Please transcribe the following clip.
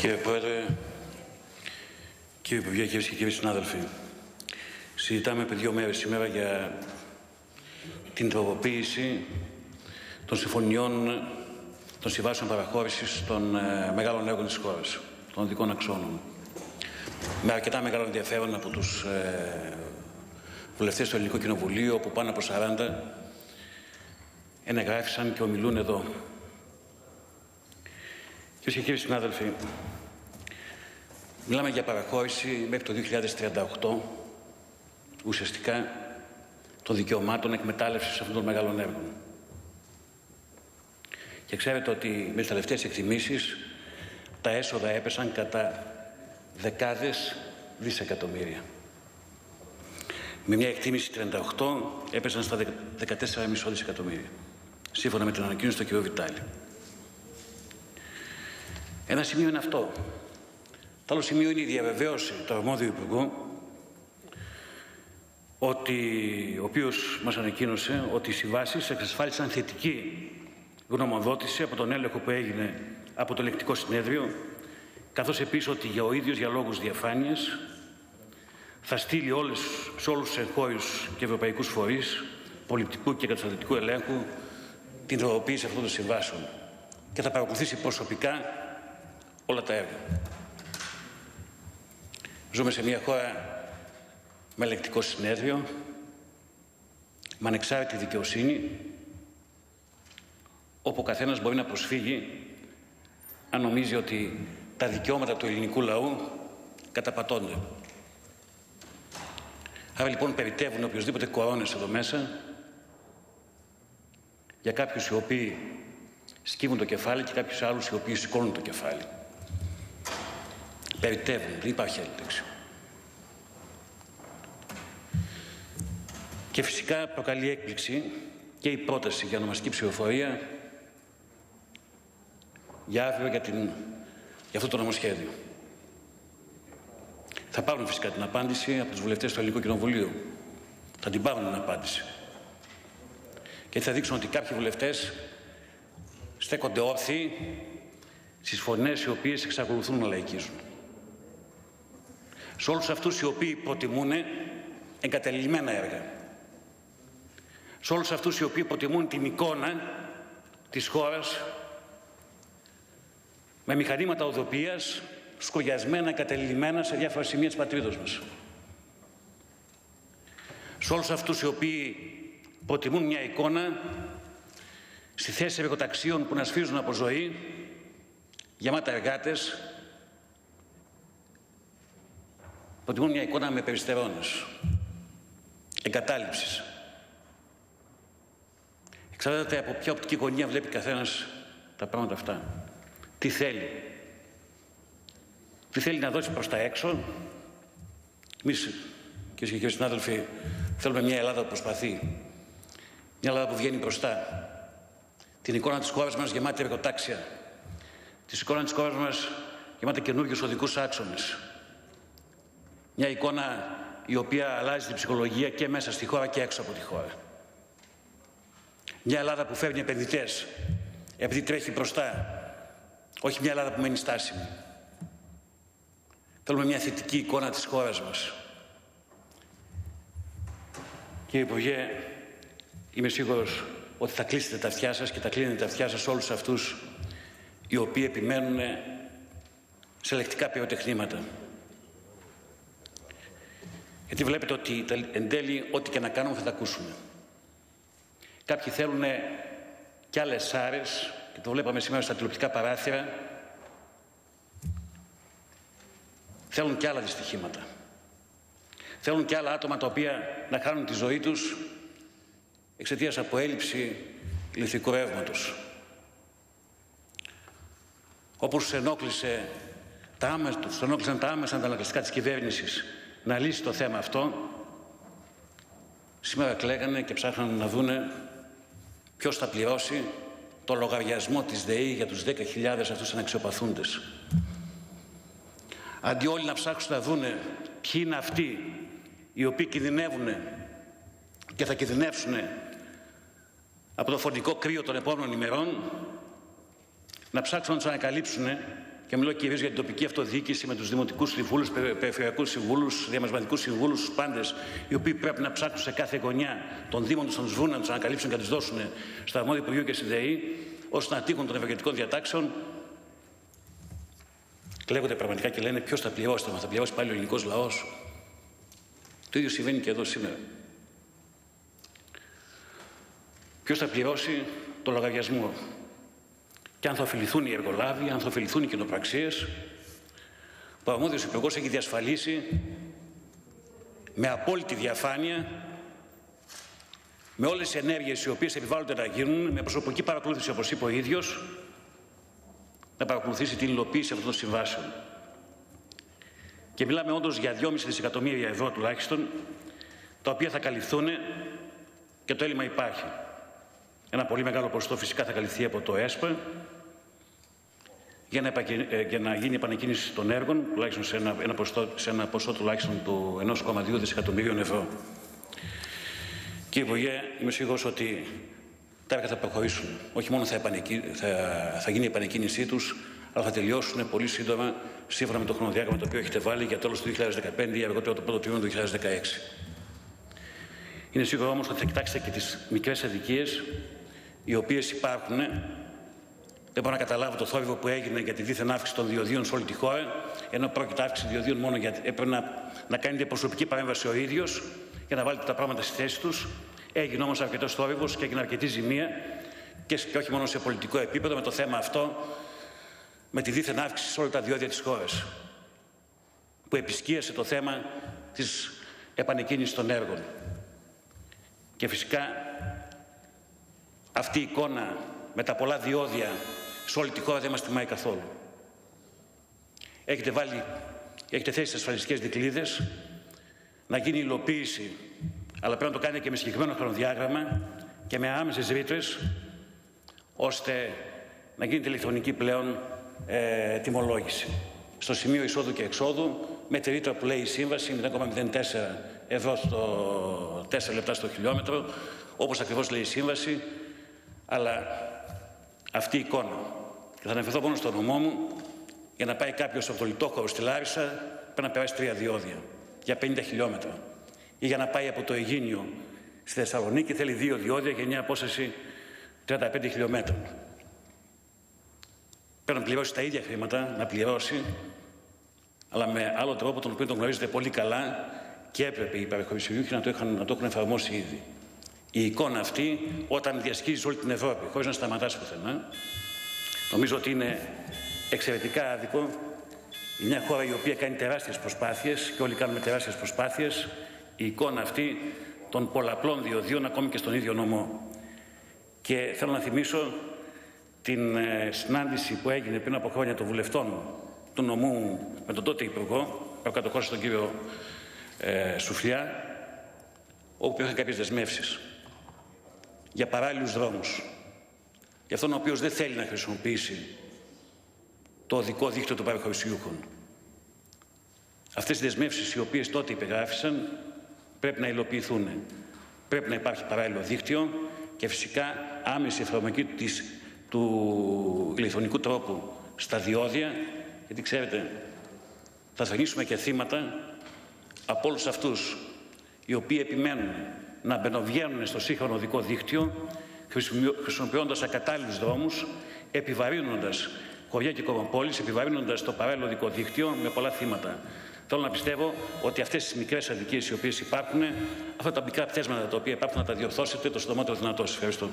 Κύριε Πρόεδρε, κύριε Υπουργέ, κυρίες και κύριοι συνάδελφοι, συζητάμε επί 2 μέρες σήμερα για την τροποποίηση των συμφωνιών των συμβάσεων παραχώρησης των μεγάλων έργων της χώρας, των οδικών αξώνων. Με αρκετά μεγάλο ενδιαφέρον από τους βουλευτές του Ελληνικού Κοινοβουλίου, όπου πάνω από 40 ενεγράφησαν και ομιλούν εδώ. Κυρίες και κύριοι συνάδελφοι, μιλάμε για παραχώρηση μέχρι το 2038 ουσιαστικά των δικαιωμάτων εκμετάλλευσης αυτών των μεγάλων έργων. Και ξέρετε ότι με τις τελευταίες εκτιμήσεις τα έσοδα έπεσαν κατά δεκάδες δισεκατομμύρια. Με μια εκτίμηση 38 έπεσαν στα 14,5 δισεκατομμύρια, σύμφωνα με την ανακοίνωση του κ. Βιτάλη. Ένα σημείο είναι αυτό. Το άλλο σημείο είναι η διαβεβαίωση του αρμόδιου Υπουργού, ο οποίος μας ανακοίνωσε ότι οι συμβάσεις εξασφάλισαν θετική γνωμοδότηση από τον έλεγχο που έγινε από το Ελεκτικό Συνέδριο, καθώς επίσης ότι ο ίδιος για λόγους διαφάνειας θα στείλει σε όλους τους εγχώριους και ευρωπαϊκούς φορείς πολιτικού και καταστατικού ελέγχου την τροποποίηση αυτών των συμβάσεων και θα παρακολουθήσει προσωπικά όλα τα έργα. Ζούμε σε μια χώρα με ελεκτικό συνέδριο, με ανεξάρτητη δικαιοσύνη, όπου ο καθένας μπορεί να προσφύγει αν νομίζει ότι τα δικαιώματα του ελληνικού λαού καταπατώνται. Άρα λοιπόν περιττεύουν οποιοσδήποτε κορώνες εδώ μέσα για κάποιους οι οποίοι σκύβουν το κεφάλι και κάποιους άλλους οι οποίοι σηκώνουν το κεφάλι. Περιττεύουν, δεν υπάρχει άλλη λέξη. Και φυσικά προκαλεί έκπληξη και η πρόταση για ονομαστική ψηφοφορία για αύριο για αυτό το νομοσχέδιο. Θα πάρουν φυσικά την απάντηση από τους βουλευτές του Ελληνικού Κοινοβουλίου. Θα την πάρουν την απάντηση. Και θα δείξουν ότι κάποιοι βουλευτές στέκονται όρθιοι στις φωνές οι οποίες εξακολουθούν να λαϊκίζουν. Σε όλους αυτούς οι οποίοι προτιμούν εγκαταλειμμένα έργα. Σε όλους αυτούς οι οποίοι προτιμούν την εικόνα της χώρας με μηχανήματα οδοποιίας σκογιασμένα, εγκαταλειμμένα σε διάφορα σημεία της πατρίδος μας. Σε όλους αυτούς οι οποίοι προτιμούν μια εικόνα στη θέση εργοταξίων που να σφίζουν από ζωή, γεμάτα εργάτες, προτιμούν μια εικόνα με περιστερώνες, εγκατάλειψης. Εξαρτάται από ποια οπτική γωνία βλέπει καθένας τα πράγματα αυτά. Τι θέλει. Τι θέλει να δώσει προς τα έξω. Εμείς, κυρίες και κύριοι συνάδελφοι, θέλουμε μια Ελλάδα που προσπαθεί. Μια Ελλάδα που βγαίνει μπροστά. Την εικόνα της χώρας μας γεμάτη εργοτάξια. Την εικόνα της χώρας μας γεμάτη καινούριους οδικούς άξονες. Μια εικόνα η οποία αλλάζει την ψυχολογία και μέσα στη χώρα και έξω από τη χώρα. Μια Ελλάδα που φέρνει επενδυτές επειδή τρέχει μπροστά. Όχι μια Ελλάδα που μένει στάσιμη. Θέλουμε μια θετική εικόνα της χώρας μας. Κύριε Υπουργέ, είμαι σίγουρος ότι θα κλείσετε τα αυτιά σας και θα κλείνετε τα αυτιά σας όλους αυτούς οι οποίοι επιμένουν σε λεκτικά πυροτεχνήματα. Γιατί βλέπετε ότι εν τέλει ό,τι και να κάνουμε θα τα ακούσουμε. Κάποιοι θέλουν κι άλλες σάρες, και το βλέπαμε σήμερα στα τηλεοπτικά παράθυρα, θέλουν κι άλλα δυστυχήματα. Θέλουν κι άλλα άτομα τα οποία να χάνουν τη ζωή τους εξαιτίας από έλλειψη ηλεκτρικού ρεύματος. Όπως τους ενόχλησαν τα άμεσα αντανακλαστικά της κυβέρνησης να λύσει το θέμα αυτό, σήμερα κλαίγανε και ψάχναν να δούνε ποιος θα πληρώσει το λογαριασμό της ΔΕΗ για τους 10.000 αυτούς αναξιοπαθούντες. Αντί όλοι να ψάξουν να δούνε ποιοι είναι αυτοί οι οποίοι κινδυνεύουν και θα κινδυνεύσουν από το φωνικό κρύο των επόμενων ημερών, να ψάξουν να τους ανακαλύψουν και μιλώ κυρίως για την τοπική αυτοδιοίκηση με τους δημοτικούς συμβούλους, περιφερειακούς συμβούλους, διαμεσματικούς συμβούλους, τους πάντες, οι οποίοι πρέπει να ψάξουν σε κάθε γωνιά των Δήμων τους, να τους βρουν, να τους ανακαλύψουν και να τους δώσουν στο αρμόδιο Υπουργείο και στη ΔΕΗ, ώστε να τύχουν των ευεργετικών διατάξεων. Κλαίγονται πραγματικά και λένε ποιος θα πληρώσει, θα πληρώσει πάλι ο ελληνικός λαός. Το ίδιο συμβαίνει και εδώ σήμερα. Ποιος θα πληρώσει το λογαριασμό και αν θα ωφεληθούν οι εργολάβοι, αν θα ωφεληθούν οι κοινοπραξίες. Ο αρμόδιος υπουργός έχει διασφαλίσει με απόλυτη διαφάνεια, με όλες τις ενέργειες οι οποίες επιβάλλονται να γίνουν, με προσωπική παρακολούθηση, όπως είπε ο ίδιος, να παρακολουθήσει την υλοποίηση αυτών των συμβάσεων. Και μιλάμε όντως για 2,5 δισεκατομμύρια ευρώ τουλάχιστον, τα οποία θα καλυφθούν και το έλλειμμα υπάρχει. Ένα πολύ μεγάλο ποσοστό φυσικά θα καλυφθεί από το ΕΣΠΑ για να γίνει επανεκκίνηση των έργων, τουλάχιστον σε ένα ποσό τουλάχιστον του 1,2 δισεκατομμυρίων ευρώ. Κύριε Υπουργέ, είμαι σίγουρος ότι τα έργα θα προχωρήσουν. Όχι μόνο θα γίνει η επανεκκίνησή τους, αλλά θα τελειώσουν πολύ σύντομα, σύμφωνα με το χρονοδιάγραμμα το οποίο έχετε βάλει για τέλος του 2015 ή αργότερα το πρώτο τρίμηνο του 2016. Είναι σίγουρο όμως ότι θα κοιτάξετε και τις μικρές αδικίες οι οποίες υπάρχουν. Δεν μπορώ να καταλάβω το θόρυβο που έγινε για τη δίθεν αύξηση των διοδίων σε όλη τη χώρα, ενώ πρόκειται αύξηση διοδίων μόνο γιατί έπρεπε να κάνετε προσωπική παρέμβαση ο ίδιος για να βάλετε τα πράγματα στη θέση τους. Έγινε όμως αρκετός θόρυβος και έγινε αρκετή ζημία και όχι μόνο σε πολιτικό επίπεδο με το θέμα αυτό, με τη δίθεν αύξηση σε όλα τα διόδια της χώρας, που επισκίασε το θέμα της επανεκκίνησης των έργων. Και φυσικά αυτή η εικόνα με τα πολλά διόδια σε όλη τη χώρα δεν μας τιμάει καθόλου. Έχετε θέσει ασφαλιστικές δικλείδες, να γίνει υλοποίηση, αλλά πρέπει να το κάνετε και με συγκεκριμένο χρονοδιάγραμμα και με άμεσες ρήτρες, ώστε να γίνεται ηλεκτρονική πλέον τιμολόγηση. Στο σημείο εισόδου και εξόδου, με τη ρήτρα που λέει η σύμβαση, 0,04 ευρώ στο 4 λεπτά στο χιλιόμετρο, όπως ακριβώς λέει η σύμβαση, αλλά αυτή η εικόνα. Και θα αναφερθώ μόνο στο νομό μου, για να πάει κάποιος από το Λιτόχωρο στη Λάρισα, πρέπει να περάσει 3 διόδια για 50 χιλιόμετρα. Ή για να πάει από το Αιγίνιο στη Θεσσαλονίκη θέλει 2 διόδια για μια απόσταση 35 χιλιόμετρων. Πρέπει να πληρώσει τα ίδια χρήματα, να πληρώσει, αλλά με άλλο τρόπο, τον οποίο τον γνωρίζετε πολύ καλά και έπρεπε οι παρεχωρησιούχοι να το έχουν εφαρμόσει ήδη. Η εικόνα αυτή, όταν διασχίζει όλη την Ευρώπη, χωρίς να σταματάς πουθενά, νομίζω ότι είναι εξαιρετικά άδικο. Μια χώρα η οποία κάνει τεράστιες προσπάθειες και όλοι κάνουμε τεράστιες προσπάθειες, η εικόνα αυτή των πολλαπλών διοδίων ακόμη και στον ίδιο νομό. Και θέλω να θυμίσω την συνάντηση που έγινε πριν από χρόνια των βουλευτών του νομού με τον τότε Υπουργό, προκατοχώρησε τον κύριο Σουφλιά, όπου είχαν κάποιες δεσμεύσεις για παράλληλους δρόμους. Για αυτόν ο οποίος δεν θέλει να χρησιμοποιήσει το οδικό δίκτυο των παρεχωρησιούχων. Αυτές οι δεσμεύσεις οι οποίες τότε υπεγράφησαν πρέπει να υλοποιηθούν. Πρέπει να υπάρχει παράλληλο δίκτυο και φυσικά άμεση εφαρμογή του ηλεκτρονικού τρόπου στα διόδια, γιατί ξέρετε θα θρηνήσουμε και θύματα από όλους αυτούς οι οποίοι επιμένουν να μπαινοβγαίνουν στο σύγχρονο οδικό δίκτυο χρησιμοποιώντας ακατάλληλους δρόμους, επιβαρύνοντας χωριά και κομοπόλεις, επιβαρύνοντας το παράλληλο οδικό δίκτυο με πολλά θύματα. Θέλω να πιστεύω ότι αυτές τις μικρές αδικίες οι οποίες υπάρχουν, αυτά τα μικρά πτέσματα τα οποία υπάρχουν να τα διορθώσετε το συντομότερο δυνατό. Σας ευχαριστώ.